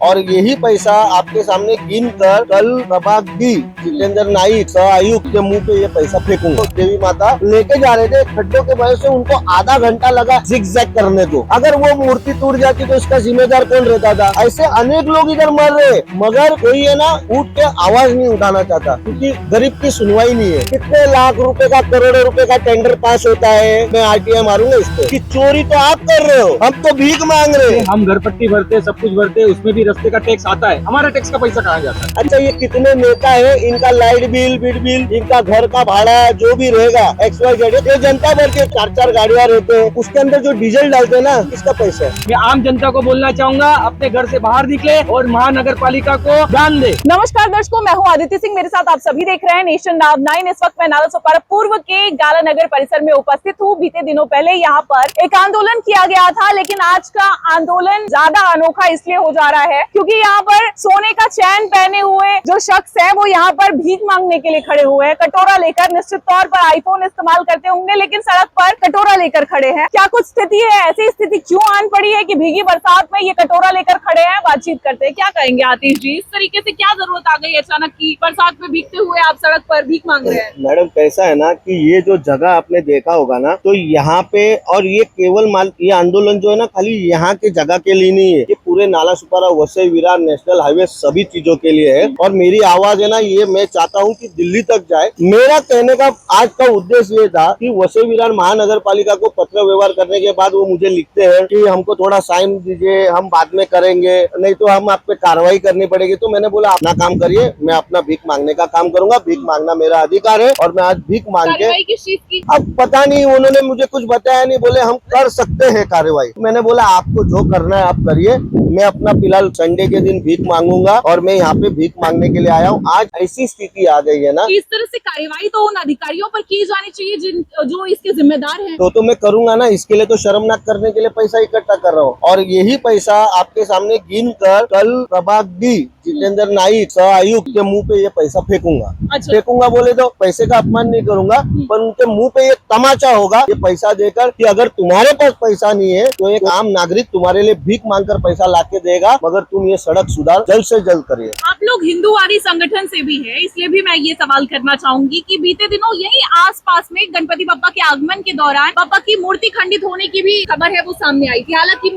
और यही पैसा आपके सामने गिन कर कल प्रभाग डी जितेंद्र नाइक सह आयुक्त के मुंह पे ये पैसा फेंकूंगा। देवी माता लेके जा रहे थे, खड्डों के वजह से उनको आधा घंटा लगा जिगजैग करने को। अगर वो मूर्ति टूट जाती तो इसका जिम्मेदार कौन रहता था? ऐसे अनेक लोग इधर मर रहे, मगर कोई है ना उठ के आवाज नहीं उठाना चाहता, क्योंकि गरीब की सुनवाई नहीं है। कितने लाख रुपए का, करोड़ों रुपए का टेंडर पास होता है, मैं आरटीआई मारूंगा इसको कि चोरी तो आप कर रहे हो, हम तो भीख मांग रहे हैं। हम घर पट्टी भरते, सब कुछ भरते, उसमें भी रस्ते का टैक्स आता है, हमारा टैक्स का पैसा कहाँ जाता है? अच्छा, ये कितने नेता है, इनका लाइट बिल, बिल बिल, इनका घर का भाड़ा जो भी रहेगा XYZ, ये जनता भर के 4-4 गाड़ियां रहते हैं, उसके अंदर जो डीजल डालते हैं ना, इसका पैसा है। मैं आम जनता को बोलना चाहूंगा, अपने घर से बाहर निकले और महानगर पालिका को ध्यान दे। नमस्कार दर्शकों, मैं हूं आदित्य सिंह, मेरे साथ आप सभी देख रहे हैं नेशन नाउ 9। इस वक्त मैं नाला सोपारा पूर्व के गाला नगर परिसर में उपस्थित हूं। बीते दिनों पहले यहाँ पर एक आंदोलन किया गया था, लेकिन आज का आंदोलन ज्यादा अनोखा इसलिए हो जा रहा है क्योंकि यहाँ पर सोने का चैन पहने हुए जो शख्स है वो यहाँ पर भीख मांगने के लिए खड़े हुए हैं, कटोरा लेकर। निश्चित तौर पर आईफोन इस्तेमाल करते होंगे, लेकिन सड़क पर कटोरा लेकर खड़े हैं। क्या कुछ स्थिति है, ऐसी स्थिति क्यों आन पड़ी है कि भीगी बरसात में ये कटोरा लेकर खड़े हैं? बातचीत करते हैं। क्या कहेंगे आतिश जी, इस तरीके से क्या जरूरत आ गई अचानक की बरसात में भीगते हुए आप सड़क पर भीख मांग रहे हैं? मैडम, कैसा है ना कि ये जो जगह आपने देखा होगा ना, तो यहाँ पे, और ये केवल ये आंदोलन जो है ना खाली यहाँ के जगह के लिए नहीं है, ये पूरे नाला सुपारा, वसई विरार, नेशनल हाईवे सभी चीजों के लिए है। और मेरी आवाज है ना, ये मैं चाहता हूँ कि दिल्ली तक जाए। मेरा कहने का आज का उद्देश्य ये था कि वसई विरार महानगर पालिका को पत्र व्यवहार करने के बाद वो मुझे लिखते हैं कि हमको थोड़ा टाइम दीजिए, हम बाद में करेंगे, नहीं तो हम आप पे कार्रवाई करनी पड़ेगी। तो मैंने बोला अपना काम करिए, मैं अपना भीख मांगने का काम करूंगा। भीख मांगना मेरा अधिकार है और मैं आज भीख मांग के, अब पता नहीं उन्होंने मुझे कुछ बताया नहीं, बोले हम कर सकते हैं कार्रवाई। मैंने बोला आपको जो करना है आप करिए, मैं अपना फिलहाल संडे के दिन भीख मांगूंगा और मैं यहाँ पे भीख मांगने के लिए आया हूँ। आज ऐसी स्थिति आ गई है ना, इस तरह से कार्रवाई तो उन अधिकारियों पर की जानी चाहिए जो इसके जिम्मेदार हैं। तो मैं करूंगा ना, इसके लिए तो शर्मनाक करने के लिए पैसा इकट्ठा कर रहा हूँ। और यही पैसा आपके सामने गिन कर कल प्रभाग डी जितेंद्र नाइक सह आयुक्त के मुंह पे ये पैसा फेंकूंगा। अच्छा। फेंकूंगा बोले तो पैसे का अपमान नहीं करूंगा, पर उनके मुंह पे ये तमाचा होगा ये पैसा देकर कि अगर तुम्हारे पास पैसा नहीं है तो एक आम नागरिक तुम्हारे लिए भीख मांगकर पैसा लाके देगा, मगर तुम ये सड़क सुधार जल्द से जल्द करिए। आप लोग हिंदूवादी संगठन से भी है, इसलिए भी मैं ये सवाल करना चाहूंगी कि बीते दिनों यही आसपास में गणपति बप्पा के आगमन के दौरान बप्पा की मूर्ति खंडित होने की भी खबर है, वो सामने आई थी। हालांकि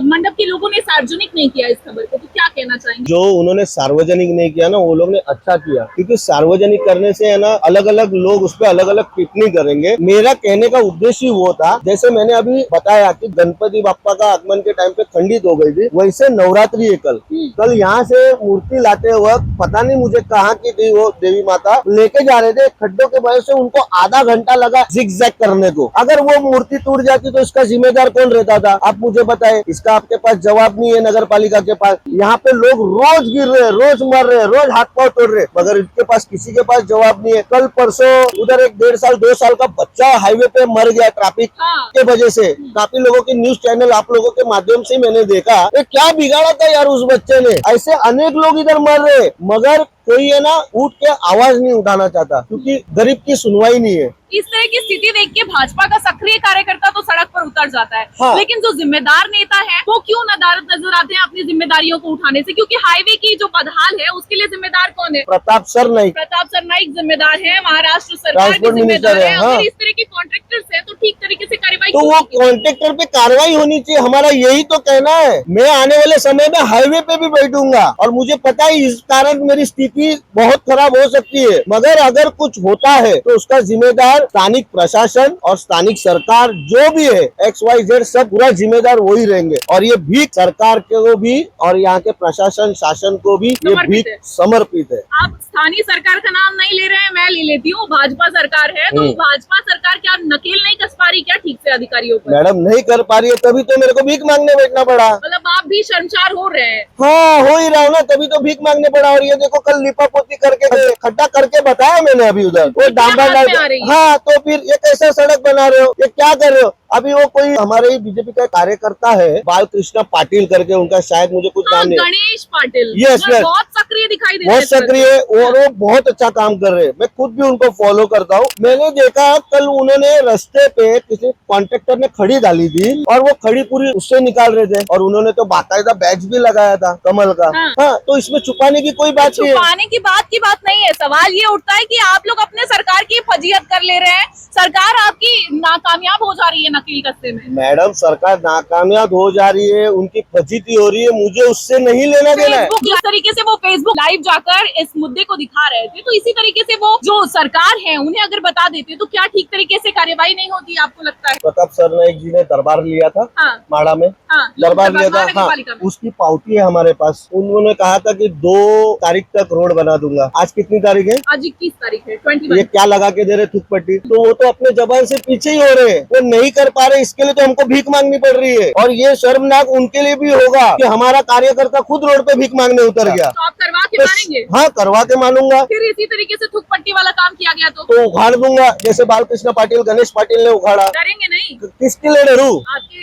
मंडप के लोगों ने सार्वजनिक नहीं किया इस खबर को, तो क्या कहना चाहेंगे? जो उन्होंने सार्वजनिक नहीं किया ना, वो लोग ने अच्छा किया, क्योंकि सार्वजनिक करने से है ना अलग अलग लोग उस पर अलग अलग टिप्पणी करेंगे। मेरा कहने का उद्देश्य वो था, जैसे मैंने अभी बताया कि गणपति बप्पा का आगमन के टाइम पे खंडित हो गई थी, वैसे नवरात्रि है कल यहाँ से मूर्ति लाते वक्त पता नहीं मुझे कहाँ की थी वो देवी माता, लेके जा रहे थे, खड्डों के वजह से उनको आधा घंटा लगा जिगजैग करने को। अगर वो मूर्ति टूट जाती तो इसका जिम्मेदार कौन रहता था? आप मुझे बताएं। इसका आपके पास जवाब नहीं है नगर पालिका के पास। यहाँ पे लोग रोज गिर रहे, रोज मर रहे, रोज हाथ पांव तोड़ रहे, मगर इनके पास किसी के पास जवाब नहीं है। कल परसों उधर एक 1.5 साल 2 साल का बच्चा हाईवे पे मर गया ट्रैफिक के वजह से। काफी लोगों की न्यूज चैनल आप लोगों के माध्यम से मैंने देखा, क्या बिगाड़ा था यार उस बच्चे ने। ऐसे अनेक लोग इधर मर रहे, मगर कोई है ना उठ के आवाज नहीं उठाना चाहता, क्योंकि गरीब की सुनवाई नहीं है। इस तरह की स्थिति देख के भाजपा का सक्रिय कार्यकर्ता तो सड़क पर उतर जाता है। हाँ। लेकिन जो जिम्मेदार नेता है वो क्यों नदारद नजर आते हैं अपनी जिम्मेदारियों को उठाने से? क्योंकि हाईवे की जो बदहाल है उसके लिए जिम्मेदार कौन है? प्रताप सरनाइक जिम्मेदार है, महाराष्ट्र सरकार की ट्रांसपोर्ट जिम्मेदार मिनिस्टर है। है। हाँ। अगर इस तरह के कॉन्ट्रैक्टर्स हैं तो ठीक तरीके से कार्रवाई तो क्यों वो नहीं की? कॉन्ट्रैक्टर पे कार्रवाई होनी चाहिए, हमारा यही तो कहना है। मैं आने वाले समय में हाईवे पे भी बैठूंगा और मुझे पता है इस कारण मेरी स्थिति बहुत खराब हो सकती है, मगर अगर कुछ होता है तो उसका जिम्मेदार स्थानिक प्रशासन और स्थानिक सरकार जो भी है, XYZ सब पूरा जिम्मेदार वही रहेंगे। और ये भीख सरकार को भी और यहाँ के प्रशासन शासन को भी ये भीख समर्पित है। आप स्थानीय सरकार का नाम नहीं ले रहे हैं, मैं ले लेती हूँ। भाजपा सरकार है, तो भाजपा सरकार क्या नकेल नहीं कस पा रही क्या ठीक से अधिकारियों पर? मैडम नहीं कर पा रही है, तभी तो मेरे को भीख मांगने बैठना पड़ा। मतलब आप भी शर्मसार हो रहे हैं? हाँ, हो ही रहा हूँ ना, तभी तो भीख मांगने पड़ा। और ये देखो कल लिपापोती करके खड्डा करके बताया मैंने अभी उधर, वो डांबर डाल। हाँ, तो फिर ये कैसा सड़क बना रहे हो, ये क्या कर रहे हो? अभी वो कोई हमारे ही बीजेपी का कार्यकर्ता है, बालकृष्ण पाटिल करके उनका, शायद मुझे कुछ नाम नहीं। Ganesh Patil, Yes, yes. बहुत सक्रिय दिखाई दे रहे बहुत हैं सर। सक्रिय है और वो बहुत अच्छा काम कर रहे हैं। मैं खुद भी उनको फॉलो करता हूँ। मैंने देखा कल उन्होंने रास्ते पे किसी कॉन्ट्रेक्टर ने खड़ी डाली थी और वो खड़ी पूरी उससे निकाल रहे थे और उन्होंने तो बाकायदा बैच भी लगाया था कमल का। हाँ, तो इसमें छुपाने की कोई बात नहीं है। छुपाने की बात नहीं है। सवाल ये उठता है कि आप लोग अपने सरकार की फजीहत कर ले रहे हैं, सरकार आपकी नाकामयाब हो जा रही है नकील कस्ते में। मैडम, सरकार नाकामयाब हो जा रही है, उनकी फजीती हो रही है, मुझे उससे नहीं लेना देना है। फेसबुक, जिस तरीके से वो फेसबुक लाइव जाकर इस मुद्दे को दिखा रहे थे, तो इसी तरीके से वो जो सरकार है उन्हें अगर बता देते तो क्या ठीक तरीके से कार्यवाही नहीं होती, आपको लगता है? प्रताप सरनाईक जी ने दरबार लिया था हाँ, माड़ा में, हाँ, दरबार लिया था। हाँ, महानगरपालिका में। उसकी पावती है हमारे पास। उन्होंने कहा था कि 2 तारीख तक रोड बना दूंगा। आज कितनी तारीख है? आज 21 तारीख है, ये 21। क्या लगा के दे रहे थूक पट्टी? तो वो तो अपने जबान से पीछे ही हो रहे हैं, वो नहीं कर पा रहे, इसके लिए तो हमको भीख मांगनी पड़ रही है। और ये शर्मनाक उनके लिए भी होगा कि हमारा कार्यकर्ता खुद रोड पे भीख मांगने उतर गया। तो आप करवा के मानेंगे? हाँ, करवा के मानूंगा। फिर इसी तरीके से थुक पट्टी वाला काम किया गया तो तो उखाड़ दूंगा, जैसे बालकृष्ण पाटिल, गणेश पाटिल ने उखाड़ा। डरेंगे नहीं? किसके लिए डरू? आपके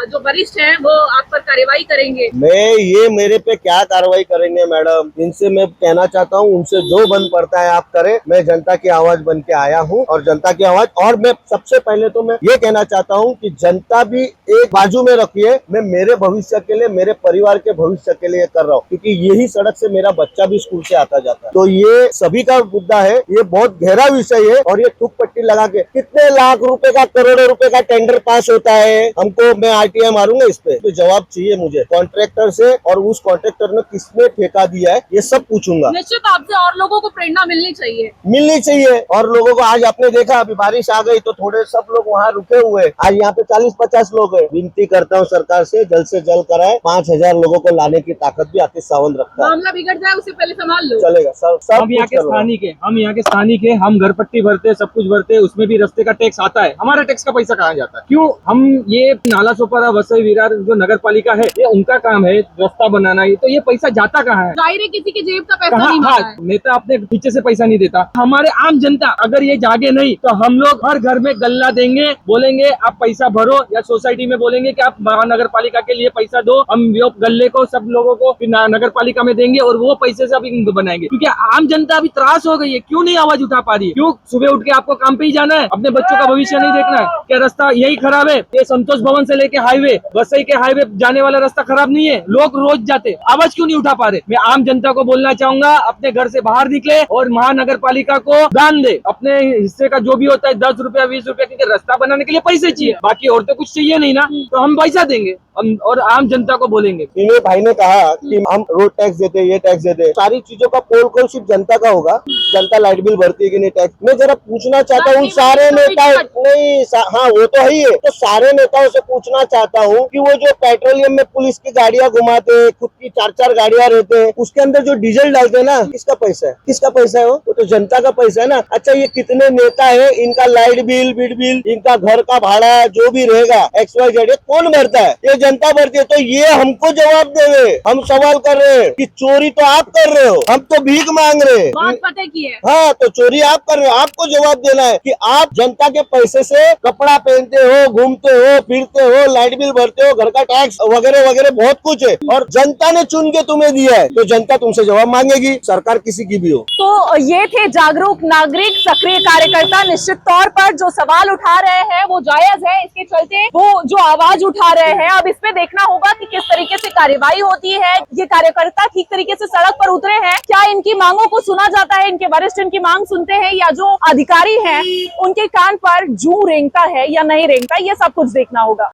जो वरिष्ठ हैं वो आप पर कार्यवाही करेंगे? ये मेरे पे क्या कार्रवाई करेंगे मैडम? इनसे मैं कहना चाहता हूँ, उनसे जो बन पड़ता है आप करें। मैं जनता की आवाज बन के आया हूँ और जनता की आवाज, और मैं सबसे पहले तो मैं ये कहना चाहता हूँ कि जनता भी एक बाजू में रखिए। मैं मेरे भविष्य के लिए, मेरे परिवार के भविष्य के लिए कर रहा हूँ, क्योंकि यही सड़क से मेरा बच्चा भी स्कूल से आता जाता है। तो ये सभी का मुद्दा है, ये बहुत गहरा विषय है। और ये थूक पट्टी लगा के कितने लाख रुपए का, करोड़ों रुपए का टेंडर पास होता है, हमको, मैं RTI मारूंगा इस पे। तो जवाब चाहिए मुझे कॉन्ट्रैक्टर से, और उस कॉन्ट्रैक्टर ने किसने ठेका दिया है, ये सब पूछूंगा। निश्चित आपसे और लोगों को प्रेरणा मिलनी चाहिए। और लोगों को, आज आपने देखा अभी बारिश आ गई तो थोड़े सब लोग वहाँ रुके हुए, आज यहाँ पे 40-50 लोग हैं। विनती करता हूँ सरकार से जल्द कराए। 5000 लोगों को लाने की ताकत भी आतिश सावंत रखता है। मामला बिगड़ जाए उससे पहले संभाल लो। चलेगा सब हम यहाँ के स्थानिक है, हम घर पट्टी भरते, सब कुछ भरते, उसमें भी रास्ते का टैक्स आता है। हमारा टैक्स का पैसा कहाँ जाता है? क्यों हम ये नाला सोपारा, वसई विरार जो नगर पालिका है, ये उनका काम है रास्ता बनाना, ये तो ये पैसा जाता कहाँ है? जाहिर है किसी की जेब का पैसा कहाँ? नहीं हाँ, मांगा है। नेता अपने पीछे से पैसा नहीं देता। हमारे आम जनता अगर ये जागे नहीं तो हम लोग हर घर में गल्ला देंगे, बोलेंगे आप पैसा भरो, या सोसाइटी में बोलेंगे कि आप महानगर पालिका के लिए पैसा दो, हम वो गल्ले को सब लोगों को नगर पालिका में देंगे और वो पैसे से अभी बनाएंगे। क्योंकि आम जनता अभी त्रास हो गई है। क्यों नहीं आवाज उठा पा रही है? क्यों सुबह उठ के आपको काम पे ही जाना है? अपने बच्चों का भविष्य नहीं देखना है क्या? रास्ता यही खराब है? ये संतोष भवन से लेके हाईवे, वसई के हाईवे जाने वाला रास्ता खराब नहीं है? लोग रोज जाते, आवाज क्यों नहीं उठा पा रहे? मैं आम जनता को बोलना चाहूंगा, अपने घर से बाहर निकले और महानगर पालिका को दान दे। अपने हिस्से का जो भी होता है 10 रुपया 20 रुपया, क्योंकि रास्ता बनाने के लिए पैसे चाहिए, बाकी और तो कुछ चाहिए नहीं ना। तो हम पैसा देंगे और आम जनता को बोलेंगे। मेरे भाई ने कहा कि हम रोड टैक्स देते, ये टैक्स देते, सारी चीजों का पोल कौन सिर्फ जनता का होगा? जनता लाइट बिल भरती है कि नहीं टैक्स? मैं जरा पूछना चाहता हूँ सारे नेताओं, नहीं हाँ वो तो है ही है, तो सारे नेताओं से पूछना चाहता हूँ कि वो जो पेट्रोलियम में पुलिस की गाड़ियां घुमाते हैं, खुद की 4-4 गाड़ियां रहते हैं, उसके अंदर जो डीजल डालते हैं ना, किसका पैसा है? किसका पैसा है? वो तो जनता का पैसा है ना। अच्छा, ये कितने नेता है, इनका लाइट बिल, बिल बिल, इनका घर का भाड़ा जो भी रहेगा XYZ कौन भरता है? ये जनता भरती है। तो ये हमको जवाब देवे। हम सवाल कर रहे हैं कि चोरी तो आप कर रहे हो, हम तो भीख मांग रहे हैं। बात पता की है। हाँ, तो चोरी आप कर रहे हो, आपको जवाब देना है कि आप जनता के पैसे से कपड़ा पहनते हो, घूमते हो, फिरते हो, लाइट बिल भरते हो, घर का टैक्स वगैरह वगैरह बहुत कुछ है, और जनता ने चुन के तुम्हें दिया है, तो जनता तुमसे जवाब मांगेगी, सरकार किसी की भी हो। तो ये थे जागरूक नागरिक, सक्रिय कार्यकर्ता। निश्चित तौर पर जो सवाल उठा रहे हैं वो जायज है, इसके चलते वो जो आवाज उठा रहे हैं, अब इस पे देखना होगा कि किस तरीके से कार्यवाही होती है। ये कार्यकर्ता ठीक तरीके से सड़क पर उतरे हैं, क्या इनकी मांगों को सुना जाता है, इनके वरिष्ठ इनकी मांग सुनते हैं, या जो अधिकारी हैं उनके कान पर जूं रेंगता है या नहीं रेंगता, ये सब कुछ देखना होगा।